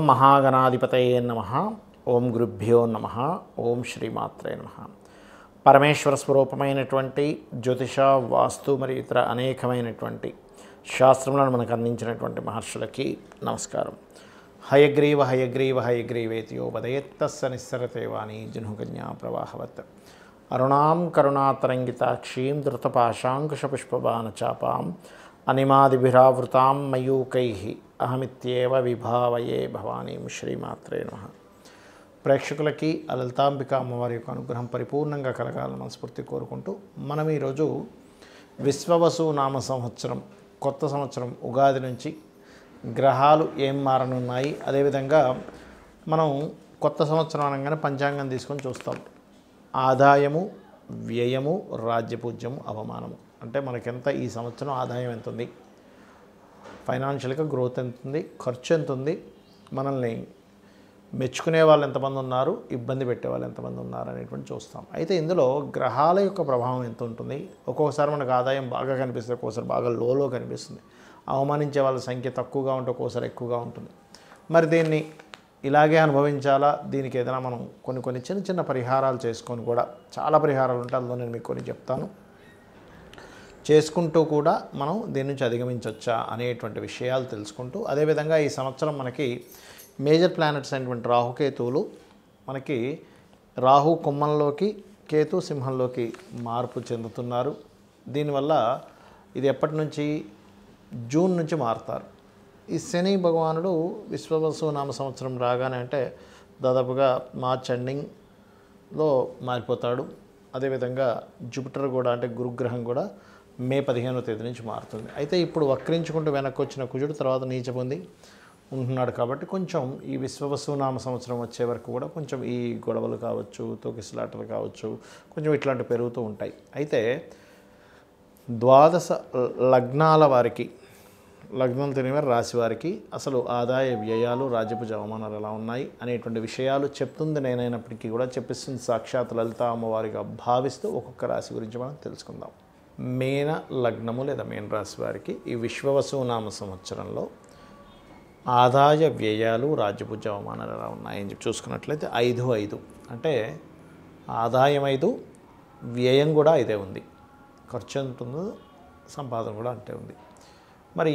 మహాగణాధిపతయే నమః. ఓం గురుభ్యో నమః. ఓం శ్రీమాత్రే నమః. పరమేశ్వర స్వరూపమైనటువంటి జ్యోతిష, వాస్తు మరియు ఇతర అనేకమైనటువంటి శాస్త్రములను మనకు అందించినటువంటి మహర్షులకి నమస్కారం. హయగ్రీవ హయగ్రీవ హయగ్రీవేతియోపదయత్తస్స నిస్సరతే వాణి జనుకన్యా ప్రవాహవత్. అరుణాం కరుణాతరంగితాక్షీం ధృతపాశాంకుశపుష్పబాణచాపాం అనిమాదిభిరావృతాం మయూకైః అహమిత్యేవ విభావయే భవానీం. శ్రీమాత్రే నమః. ప్రేక్షకులకి లలితాంబిక అమ్మవారి యొక్క అనుగ్రహం పరిపూర్ణంగా కలగాలని మనస్ఫూర్తి కోరుకుంటూ మనం ఈరోజు విశ్వవసు నామ సంవత్సరం కొత్త సంవత్సరం ఉగాది నుంచి గ్రహాలు ఏం మారనున్నాయి, అదేవిధంగా మనం కొత్త సంవత్సరం అనగానే పంచాంగం తీసుకొని చూస్తాం. ఆదాయము, వ్యయము, రాజ్యపూజ్యము, అవమానము. అంటే మనకెంత ఈ సంవత్సరం ఆదాయం ఎంత ఉంది, ఫైనాన్షియల్గా గ్రోత్ ఎంత ఉంది, ఖర్చు ఎంత ఉంది, మనల్ని మెచ్చుకునే వాళ్ళు ఎంతమంది ఉన్నారు, ఇబ్బంది పెట్టే వాళ్ళు ఎంతమంది ఉన్నారు అనేటువంటి చూస్తాం. అయితే ఇందులో గ్రహాల యొక్క ప్రభావం ఎంత ఉంటుంది. ఒక్కొక్కసారి మనకు ఆదాయం బాగా కనిపిస్తుంది, ఒక్కొక్కసారి బాగా లోలో కనిపిస్తుంది. అవమానించే వాళ్ళ సంఖ్య తక్కువగా ఉంటే ఒక్కోసారి ఎక్కువగా ఉంటుంది. మరి దీన్ని ఇలాగే అనుభవించాలా, దీనికి ఏదైనా మనం కొన్ని చిన్న చిన్న పరిహారాలు చేసుకొని కూడా, చాలా పరిహారాలు ఉంటాయి, అందులో నేను మీకు కొన్ని చెప్తాను, చేసుకుంటూ కూడా మనం దీని నుంచి అధిగమించవచ్చా అనేటువంటి విషయాలు తెలుసుకుంటూ, అదేవిధంగా ఈ సంవత్సరం మనకి మేజర్ ప్లానెట్స్ అయినటువంటి రాహుకేతువులు మనకి రాహు కుంభంలోకి, కేతు సింహంలోకి మార్పు చెందుతున్నారు. దీనివల్ల ఇది ఎప్పటి నుంచి, జూన్ నుంచి మారుతారు. ఈ శని భగవానుడు విశ్వవసు నామ సంవత్సరం రాగానే అంటే దాదాపుగా మార్చ్ ఎండింగ్లో మారిపోతాడు. అదేవిధంగా జూపిటర్ కూడా, అంటే గురుగ్రహం కూడా మే 15వ తేదీ నుంచి మారుతుంది. అయితే ఇప్పుడు వక్రించుకుంటూ వెనక్కి వచ్చిన కుజుడు తర్వాత నీచ పొంది ఉంటున్నాడు. కాబట్టి కొంచెం ఈ విశ్వవసు నామ సంవత్సరం వచ్చే వరకు కూడా కొంచెం ఈ గొడవలు కావచ్చు, తోకిసలాటలు కావచ్చు, కొంచెం ఇట్లాంటివి పెరుగుతూ ఉంటాయి. అయితే ద్వాదశ లగ్నాల వారికి, లగ్నం తెలియని రాశి వారికి అసలు ఆదాయ వ్యయాలు, రాజ్యపూజ, అవమానాలు ఎలా ఉన్నాయి అనేటువంటి విషయాలు చెప్తుంది నేనైనప్పటికీ కూడా చెప్పిస్తుంది సాక్షాత్ లలిత అమ్మవారిగా భావిస్తూ ఒక్కొక్క రాశి గురించి మనం తెలుసుకుందాం. మేన లగ్నము లేదా మేన రాశి వారికి ఈ విశ్వవసు నామ సంవత్సరంలో ఆదాయ వ్యయాలు, రాజ్యపూజ, అవమానాలు ఎలా ఉన్నాయని చెప్పి చూసుకున్నట్లయితే 5-5 అంటే ఆదాయం 5, వ్యయం కూడా 5 ఉంది. ఖర్చు ఎంత ఉందో సంపాదన కూడా అంతే ఉంది. మరి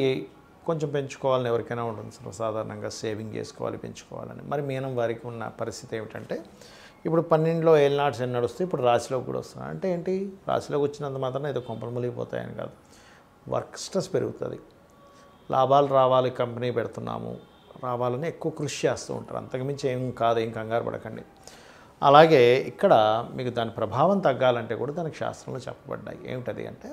కొంచెం పెంచుకోవాలని ఎవరికైనా ఉంటుంది, సాధారణంగా సేవింగ్ చేసుకోవాలి, పెంచుకోవాలని. మరి మీనం వారికి ఉన్న పరిస్థితి ఏమిటంటే, ఇప్పుడు 12లో ఏళ్ళనాడు శని నడుస్తే ఇప్పుడు రాశిలోకి కూడా వస్తున్నాడు. అంటే ఏంటి, రాశిలోకి వచ్చినంత మాత్రం ఏదో కొంపలు మునిగిపోతాయని కాదు, వర్క్ స్ట్రెస్ పెరుగుతుంది. లాభాలు రావాలి, కంపెనీ పెడుతున్నాము, రావాలని ఎక్కువ కృషి చేస్తూ ఉంటారు. అంతకుమించి ఏం కాదు, ఏం కంగారు పడకండి. అలాగే ఇక్కడ మీకు దాని ప్రభావం తగ్గాలంటే కూడా దానికి శాస్త్రంలో చెప్పబడ్డాయి. ఏమిటది అంటే,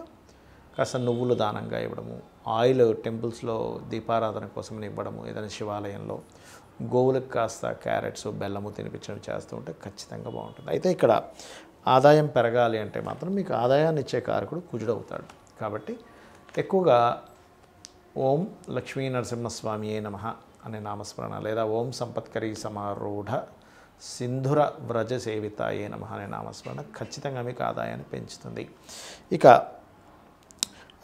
కాస్త నువ్వులు దానంగా ఇవ్వడము, ఆయిల్ టెంపుల్స్లో దీపారాధన కోసం ఇవ్వడము, ఏదైనా శివాలయంలో గోవులకు కాస్త క్యారెట్స్, బెల్లము తినిపించడం చేస్తూ ఉంటే ఖచ్చితంగా బాగుంటుంది. అయితే ఇక్కడ ఆదాయం పెరగాలి అంటే మాత్రం మీకు ఆదాయాన్ని ఇచ్చే కారకుడు కుజుడు అవుతాడు. కాబట్టి ఎక్కువగా ఓం లక్ష్మీ నరసింహస్వామియే నమః అనే నామస్మరణ, లేదా ఓం సంపత్కరీ సమారూఢ సింధుర వ్రజ సేవితాయే నమః అనే నామస్మరణ ఖచ్చితంగా మీకు ఆదాయాన్ని పెంచుతుంది. ఇక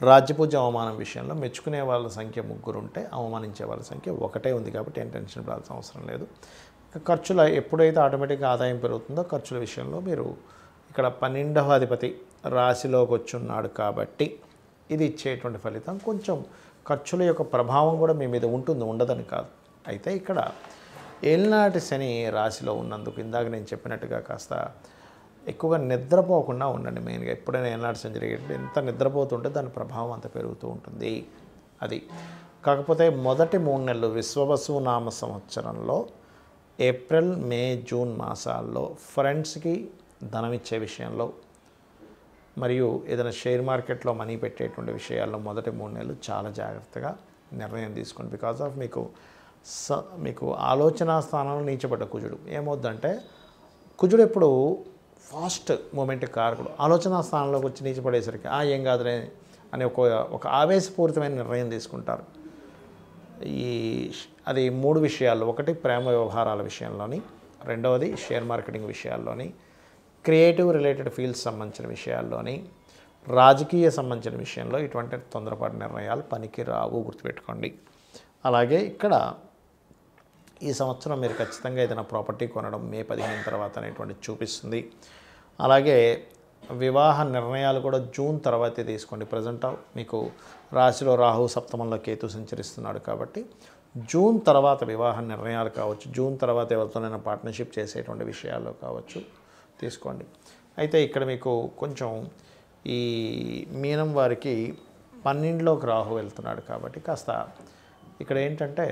రాజ్యపూజ, అవమానం విషయంలో మెచ్చుకునే వాళ్ళ సంఖ్య 3 ఉంటే అవమానించే వాళ్ళ సంఖ్య 1 ఉంది. కాబట్టి ఏం టెన్షన్ పడాల్సిన అవసరం లేదు. ఖర్చుల ఎప్పుడైతే ఆటోమేటిక్గా ఆదాయం పెరుగుతుందో ఖర్చుల విషయంలో మీరు ఇక్కడ 12వ అధిపతి రాశిలోకి వచ్చున్నాడు కాబట్టి ఇది ఇచ్చేటువంటి ఫలితం. కొంచెం ఖర్చుల యొక్క ప్రభావం కూడా మీ మీద ఉంటుంది, ఉండదని కాదు. అయితే ఇక్కడ ఏలినాటి శని రాశిలో ఉన్నందుకు ఇందాక నేను చెప్పినట్టుగా కాస్త ఎక్కువగా నిద్రపోకుండా ఉండండి. మెయిన్గా ఎప్పుడైనా ఏలినాటి శని జరిగేటప్పుడు ఎంత నిద్రపోతుంటే దాని ప్రభావం అంత పెరుగుతూ ఉంటుంది. అది కాకపోతే మొదటి 3 నెలలు విశ్వవసు నామ సంవత్సరంలో ఏప్రిల్, మే, జూన్ మాసాల్లో ఫ్రెండ్స్కి ధనం ఇచ్చే విషయంలో మరియు ఏదైనా షేర్ మార్కెట్లో మనీ పెట్టేటువంటి విషయాల్లో మొదటి 3 నెలలు చాలా జాగ్రత్తగా నిర్ణయం తీసుకోండి. బికాజ్ ఆఫ్ మీకు ఆలోచన స్థానంలో నీచబడ్డ కుజుడు ఏమవుద్దంటే, కుజుడు ఎప్పుడు ఫాస్ట్ మూమెంట్ కారకుడు. ఆలోచన స్థానంలోకి వచ్చి నీచపడేసరికి ఏం కాదులే అని ఒక ఆవేశపూరితమైన నిర్ణయం తీసుకుంటారు. అది 3 విషయాల్లో, ఒకటి ప్రేమ వ్యవహారాల విషయంలోని, రెండవది షేర్ మార్కెటింగ్ విషయాల్లోని, క్రియేటివ్ రిలేటెడ్ ఫీల్డ్స్ సంబంధించిన విషయాల్లోని, రాజకీయ సంబంధించిన విషయంలో ఇటువంటి తొందరపాటు నిర్ణయాలు పనికి రావు, గుర్తుపెట్టుకోండి. అలాగే ఇక్కడ ఈ సంవత్సరం మీరు ఖచ్చితంగా ఏదైనా ప్రాపర్టీ కొనడం మే 15 తర్వాత అనేటువంటిది చూపిస్తుంది. అలాగే వివాహ నిర్ణయాలు కూడా జూన్ తర్వాతే తీసుకోండి. ప్రజెంట్ మీకు రాశిలో రాహు, సప్తమంలో కేతు సంచరిస్తున్నాడు కాబట్టి జూన్ తర్వాత వివాహ నిర్ణయాలు కావచ్చు, జూన్ తర్వాత ఎవరితోనైనా పార్ట్నర్షిప్ చేసేటువంటి విషయాల్లో కావచ్చు తీసుకోండి. అయితే ఇక్కడ మీకు కొంచెం ఈ మీనం వారికి 12లోకి రాహు వెళ్తున్నాడు కాబట్టి కాస్త ఇక్కడ ఏంటంటే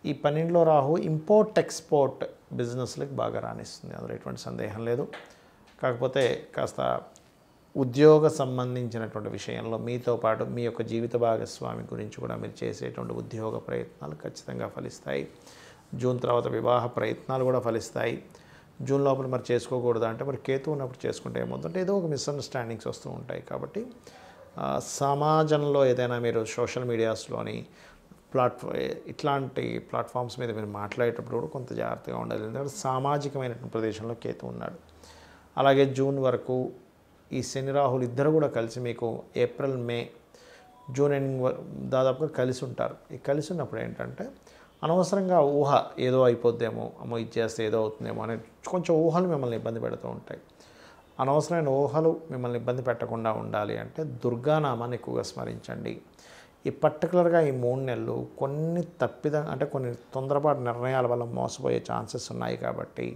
ఈ 12లో రాహు ఇంపోర్ట్ ఎక్స్పోర్ట్ బిజినెస్లకు బాగా రాణిస్తుంది, అందులో ఎటువంటి సందేహం లేదు. కాకపోతే కాస్త ఉద్యోగ సంబంధించినటువంటి విషయంలో మీతో పాటు మీ యొక్క జీవిత భాగస్వామి గురించి కూడా మీరు చేసేటువంటి ఉద్యోగ ప్రయత్నాలు ఖచ్చితంగా ఫలిస్తాయి. జూన్ తర్వాత వివాహ ప్రయత్నాలు కూడా ఫలిస్తాయి. జూన్ లోపల మరి చేసుకోకూడదు అంటే మరి కేతు ఉన్నప్పుడు చేసుకుంటే ఏమవుతుందంటే ఏదో ఒక మిస్అండర్స్టాండింగ్స్ వస్తూ ఉంటాయి. కాబట్టి సమాజంలో ఏదైనా మీరు సోషల్ మీడియాస్లోని ఇట్లాంటి ప్లాట్ఫామ్స్ మీద మీరు మాట్లాడేటప్పుడు కూడా కొంత జాగ్రత్తగా ఉండాలి. ఎందుకంటే సామాజికమైనటువంటి ప్రదేశంలో కేతు ఉన్నాడు. అలాగే జూన్ వరకు ఈ శని రాహులు ఇద్దరు కూడా కలిసి మీకు ఏప్రిల్, మే, జూన్ ఎండింగ్ దాదాపుగా కలిసి ఉంటారు. ఈ కలిసి ఉన్నప్పుడు ఏంటంటే అనవసరంగా ఊహ ఏదో అయిపోద్దేమో, అమ్మో ఇది చేస్తే ఏదో అవుతుందేమో అనే కొంచెం ఊహలు మిమ్మల్ని ఇబ్బంది పెడుతూ ఉంటాయి. అనవసరమైన ఊహలు మిమ్మల్ని ఇబ్బంది పెట్టకుండా ఉండాలి అంటే దుర్గానామాన్ని ఎక్కువగా స్మరించండి. ఈ పర్టికులర్గా ఈ 3 నెలలు కొన్ని అంటే కొన్ని తొందరపాటు నిర్ణయాల వల్ల మోసపోయే ఛాన్సెస్ ఉన్నాయి. కాబట్టి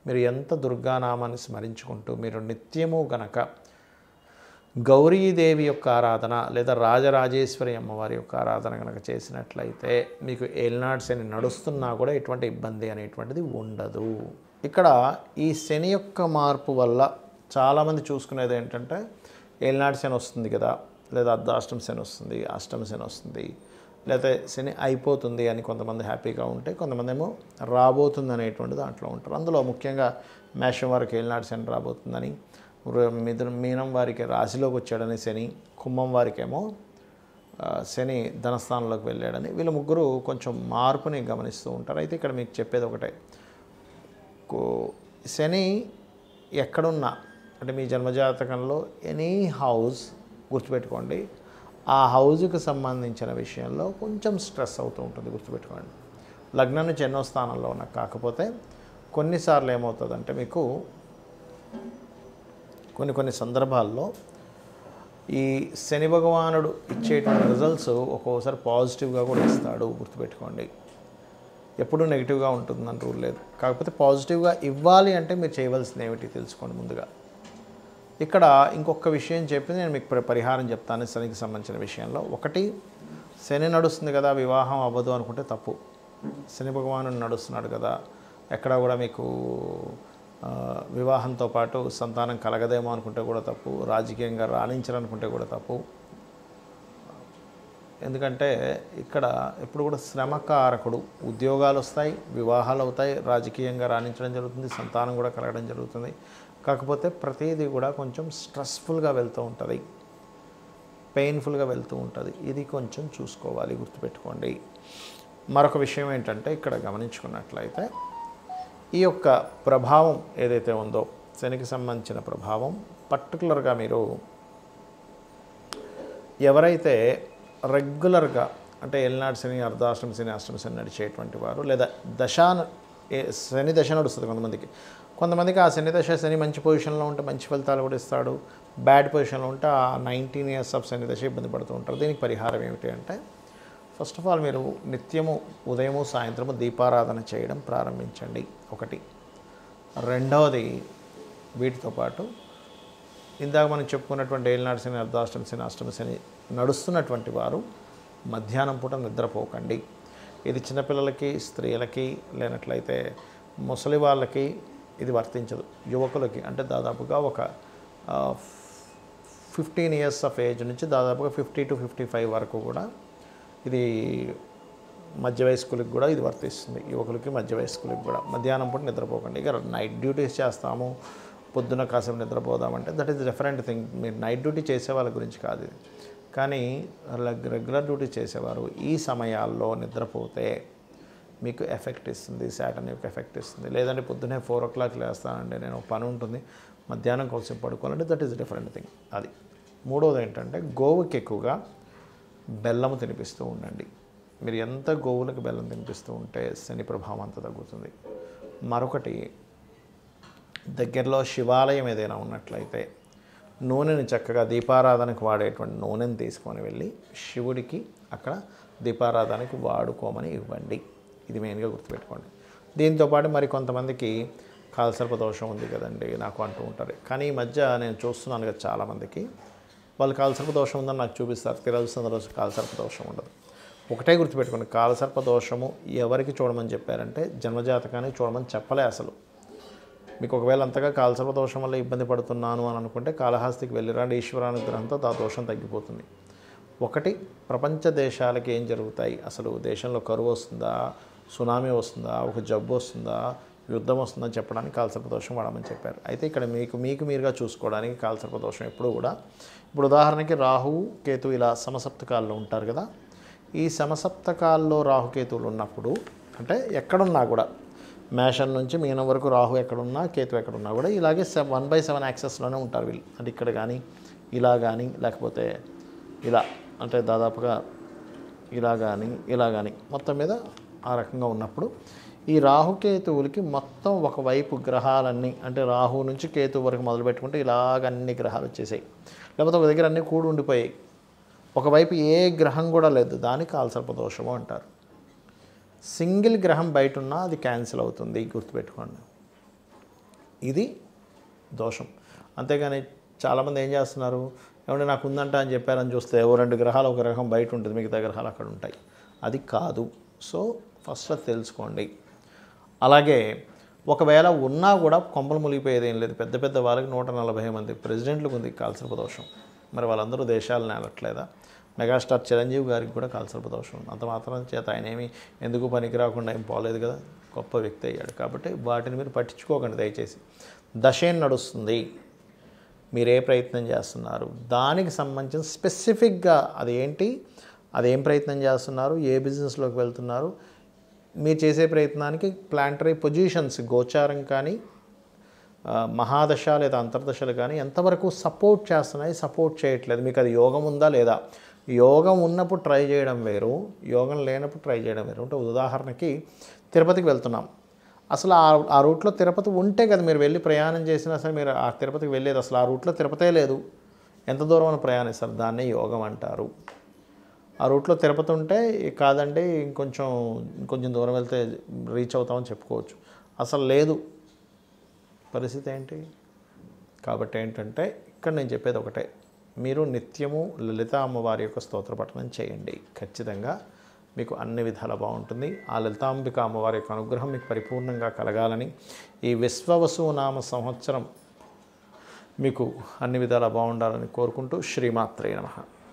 మీరు ఎంత దుర్గానామాన్ని స్మరించుకుంటూ మీరు నిత్యము గనక గౌరీదేవి యొక్క ఆరాధన లేదా రాజరాజేశ్వరి అమ్మవారి యొక్క ఆరాధన కనుక చేసినట్లయితే మీకు ఏలినాటి శని నడుస్తున్నా కూడా ఎటువంటి ఇబ్బంది అనేటువంటిది ఉండదు. ఇక్కడ ఈ శని యొక్క మార్పు వల్ల చాలామంది చూసుకునేది ఏంటంటే ఏలినాటి శని వస్తుంది కదా, లేదా అర్ధాష్టమ శని వస్తుంది, అష్టమ శని వస్తుంది, లేకపోతే శని అయిపోతుంది అని కొంతమంది హ్యాపీగా ఉంటే, కొంతమంది ఏమో రాబోతుంది అనేటువంటి దాంట్లో ఉంటారు. అందులో ముఖ్యంగా మేషం వారికి ఏలినాటి శని రాబోతుందని, మీనం వారికి రాశిలోకి వచ్చాడని శని, కుంభం వారికేమో శని ధనస్థానంలోకి వెళ్ళాడని, వీళ్ళు ముగ్గురు కొంచెం మార్పుని గమనిస్తూ ఉంటారు. అయితే ఇక్కడ మీకు చెప్పేది ఒకటే, శని ఎక్కడున్నా అంటే మీ జన్మజాతకంలో ఎనీ హౌస్ గుర్తుపెట్టుకోండి, ఆ హౌజ్కి సంబంధించిన విషయంలో కొంచెం స్ట్రెస్ అవుతూ ఉంటుంది. గుర్తుపెట్టుకోండి, లగ్నం నుంచి ఎన్నో స్థానంలో ఉన్నా కాకపోతే కొన్నిసార్లు ఏమవుతుందంటే మీకు కొన్ని సందర్భాల్లో ఈ శని భగవానుడు ఇచ్చేటువంటి రిజల్ట్స్ ఒక్కోసారి పాజిటివ్గా కూడా ఇస్తాడు. గుర్తుపెట్టుకోండి, ఎప్పుడూ నెగిటివ్గా ఉంటుందని రూల్ లేదు. కాకపోతే పాజిటివ్గా ఇవ్వాలి అంటే మీరు చేయవలసింది ఏమిటి తెలుసుకోండి ముందుగా. ఇక్కడ ఇంకొక విషయం చెప్పి నేను మీకు పరిహారం చెప్తాను శనికి సంబంధించిన విషయంలో. ఒకటి, శని నడుస్తుంది కదా వివాహం అవ్వదు అనుకుంటే తప్పు. శని భగవానుడు నడుస్తున్నాడు కదా, ఎక్కడ కూడా మీకు వివాహంతో పాటు సంతానం కలగదేమో అనుకుంటే కూడా తప్పు, రాజకీయంగా రాణించాలనుకుంటే కూడా తప్పు. ఎందుకంటే ఇక్కడ ఎప్పుడు కూడా శ్రమకారకుడు, ఉద్యోగాలు వస్తాయి, వివాహాలు అవుతాయి, రాజకీయంగా రాణించడం జరుగుతుంది, సంతానం కూడా కలగడం జరుగుతుంది. కాకపోతే ప్రతిదీ కూడా కొంచెం స్ట్రెస్ఫుల్గా వెళ్తూ ఉంటుంది, పెయిన్ఫుల్గా వెళ్తూ ఉంటుంది. ఇది కొంచెం చూసుకోవాలి, గుర్తుపెట్టుకోండి. మరొక విషయం ఏంటంటే ఇక్కడ గమనించుకున్నట్లయితే ఈ యొక్క ప్రభావం ఏదైతే ఉందో శనికి సంబంధించిన ప్రభావం పర్టికులర్గా మీరు ఎవరైతే రెగ్యులర్గా అంటే ఏలినాటి శని, అర్ధాష్టమ శని, అష్టమ శని నడిచేటువంటి వారు, లేదా శని దశ నడుస్తుంది కొంతమందికి ఆ శని దశ, శని మంచి పొజిషన్లో ఉంటే మంచి ఫలితాలు కూడా ఇస్తాడు, బ్యాడ్ పొజిషన్లో ఉంటే ఆ 19 years ఆఫ్ శని దశ ఇబ్బంది పడుతూ ఉంటారు. దీనికి పరిహారం ఏమిటి అంటే ఫస్ట్ ఆఫ్ ఆల్ మీరు నిత్యము ఉదయము సాయంత్రము దీపారాధన చేయడం ప్రారంభించండి. ఒకటి. రెండవది, వీటితో పాటు ఇందాక మనం చెప్పుకున్నటువంటి ఏలినాటి శని, అర్ధాష్టమ శని, అష్టమ శని నడుస్తున్నటువంటి వారు మధ్యాహ్నం పూట నిద్రపోకండి. ఇది చిన్నపిల్లలకి, స్త్రీలకి, లేనట్లయితే ముసలి వాళ్ళకి ఇది వర్తించదు. యువకులకి అంటే దాదాపుగా ఒక 15 years ఆఫ్ ఏజ్ నుంచి దాదాపుగా 50 to 55 వరకు కూడా ఇది మధ్య వయస్కులకు కూడా ఇది వర్తిస్తుంది. యువకులకి, మధ్య వయస్కులకు కూడా మధ్యాహ్నం పూట నిద్రపోకండి. ఇక నైట్ డ్యూటీస్ చేస్తాము, పొద్దున్న కాసేపు నిద్రపోదామంటే దట్ ఈస్ డిఫరెంట్ థింగ్. మీరు నైట్ డ్యూటీ చేసే వాళ్ళ గురించి కాదు ఇది. కానీ రెగ్యులర్ డ్యూటీ చేసేవారు ఈ సమయాల్లో నిద్రపోతే మీకు ఎఫెక్ట్ ఇస్తుంది, సాటర్న్ యొక్క ఎఫెక్ట్ ఇస్తుంది. లేదంటే పొద్దున్నే 4 o'clock లేస్తానండి, నేను పని ఉంటుంది, మధ్యాహ్నం కోసం పడుకోవాలంటే దట్ ఈస్ డిఫరెంట్ థింగ్. అది. మూడవది ఏంటంటే గోవుకి ఎక్కువగా బెల్లము తినిపిస్తూ ఉండండి. మీరు ఎంత గోవులకు బెల్లం తినిపిస్తూ ఉంటే శని ప్రభావం అంత తగ్గుతుంది. మరొకటి, దగ్గరలో శివాలయం ఏదైనా ఉన్నట్లయితే నూనెని చక్కగా దీపారాధనకు వాడేటువంటి నూనెని తీసుకొని వెళ్ళి శివుడికి అక్కడ దీపారాధనకి వాడుకోమని ఇవ్వండి. ఇది మెయిన్గా గుర్తుపెట్టుకోండి. దీంతోపాటు మరి కొంతమందికి కాలసర్ప దోషం ఉంది కదండి నాకు అంటూ ఉంటారు. కానీ ఈ మధ్య నేను చూస్తున్నాను కదా చాలామందికి వాళ్ళు కాలసర్ప దోషం ఉందని నాకు చూపిస్తారు. తిరగల్సిన రోజు కాలసర్ప దోషం ఉండదు. ఒకటే గుర్తుపెట్టుకోండి, కాలసర్ప దోషము ఎవరికి చూడమని చెప్పారంటే జన్మజాతకానికి చూడమని చెప్పలే అసలు. మీకు ఒకవేళ అంతగా కాలసర్ప దోషం వల్ల ఇబ్బంది పడుతున్నాను అని అనుకుంటే కాళహస్తికి వెళ్ళిరండి, ఈశ్వరానుగ్రహంతో ఆ దోషం తగ్గిపోతుంది. ఒకటి, ప్రపంచ దేశాలకి ఏం జరుగుతాయి, అసలు దేశంలో కరువు వస్తుందా, సునామీ వస్తుందా, ఒక జబ్బు వస్తుందా, యుద్ధం వస్తుందని చెప్పడానికి కాలసర్ప దోషం వాడమని చెప్పారు. అయితే ఇక్కడ మీకు మీరుగా చూసుకోవడానికి కాలసర్ప దోషం ఎప్పుడు కూడా, ఇప్పుడు ఉదాహరణకి రాహువు కేతు ఇలా సమసప్తకాల్లో ఉంటారు కదా, ఈ సమసప్తకాల్లో రాహుకేతువులు ఉన్నప్పుడు అంటే ఎక్కడున్నా కూడా మేషం నుంచి మీనం వరకు రాహు ఎక్కడున్నా కేతు ఎక్కడున్నా కూడా ఇలాగే 1/7 యాక్సెస్లోనే ఉంటారు వీళ్ళు. అంటే ఇక్కడ కానీ ఇలా కానీ లేకపోతే ఇలా అంటే దాదాపుగా ఇలా కానీ మొత్తం మీద ఆ రకంగా ఉన్నప్పుడు ఈ రాహుకేతువులకి మొత్తం ఒకవైపు గ్రహాలన్నీ అంటే రాహు నుంచి కేతు వరకు మొదలు పెట్టుకుంటే ఇలాగ అన్ని గ్రహాలు వచ్చేసాయి, లేకపోతే ఒక దగ్గర అన్నీ కూడి ఉండిపోయాయి, ఒకవైపు ఏ గ్రహం కూడా లేదు, దాన్ని కాలసర్ప దోషము అంటారు. సింగిల్ గ్రహం బయట ఉన్నా అది క్యాన్సిల్ అవుతుంది, గుర్తుపెట్టుకోండి. ఇది దోషం. అంతేగాని చాలామంది ఏం చేస్తున్నారు, ఏమంటే నాకు ఉందంట అని చెప్పారని చూస్తే 2 గ్రహాలు ఒక గ్రహం బయట ఉంటుంది, మిగతా గ్రహాలు అక్కడ ఉంటాయి. అది కాదు. సో ఫస్ట్ అది తెలుసుకోండి. అలాగే ఒకవేళ ఉన్నా కూడా కొంపలు మునిగిపోయేది ఏం లేదు. పెద్ద పెద్ద వాళ్ళకి 140 మంది ప్రెసిడెంట్లకు ఉంది కాలసర్ప దోషం. మరి వాళ్ళందరూ దేశాలను ఏలట్లేదా? మెగాస్టార్ చిరంజీవి గారికి కూడా కాలసర్ప దోషం ఉంది. అంత మాత్రం చేత ఆయన ఏమి ఎందుకు పనికి రాకుండా ఏం పోలేదు కదా, గొప్ప వ్యక్తి అయ్యాడు. కాబట్టి వాటిని మీరు పట్టించుకోకండి దయచేసి. దశేం నడుస్తుంది, మీరు ఏ ప్రయత్నం చేస్తున్నారు, దానికి సంబంధించిన స్పెసిఫిక్గా అదేంటి, అదేం ప్రయత్నం చేస్తున్నారు, ఏ బిజినెస్లోకి వెళ్తున్నారు, మీరు చేసే ప్రయత్నానికి ప్లాంటరీ పొజిషన్స్ గోచారం కానీ మహాదశ లేదా అంతర్దశలు కానీ ఎంతవరకు సపోర్ట్ చేస్తున్నాయి, సపోర్ట్ చేయట్లేదు, మీకు అది యోగం ఉందా లేదా. యోగం ఉన్నప్పుడు ట్రై చేయడం వేరు, యోగం లేనప్పుడు ట్రై చేయడం వేరు. అంటే ఉదాహరణకి తిరుపతికి వెళ్తున్నాం, అసలు ఆ రూట్లో తిరుపతి ఉంటే కదా మీరు వెళ్ళి ప్రయాణం చేసినా సరే మీరు ఆ తిరుపతికి వెళ్ళేది, అసలు ఆ రూట్లో తిరుపతే లేదు, ఎంత దూరం అని ప్రయాణిస్తారు, దాన్నే యోగం అంటారు. ఆ రూట్లో తిరుపతి ఉంటే కాదండి ఇంకొంచెం దూరం వెళ్తే రీచ్ అవుతామని చెప్పుకోవచ్చు, అసలు లేదు, పరిస్థితి ఏంటి. కాబట్టి ఏంటంటే ఇక్కడ నేను చెప్పేది ఒకటే, మీరు నిత్యము లలిత అమ్మవారి యొక్క స్తోత్ర పఠనం చేయండి, ఖచ్చితంగా మీకు అన్ని విధాలా బాగుంటుంది. ఆ లలితాంబిక అమ్మవారి యొక్క అనుగ్రహం మీకు పరిపూర్ణంగా కలగాలని, ఈ విశ్వవసు నామ సంవత్సరం మీకు అన్ని విధాలా బాగుండాలని కోరుకుంటూ శ్రీమాత్రే నమః.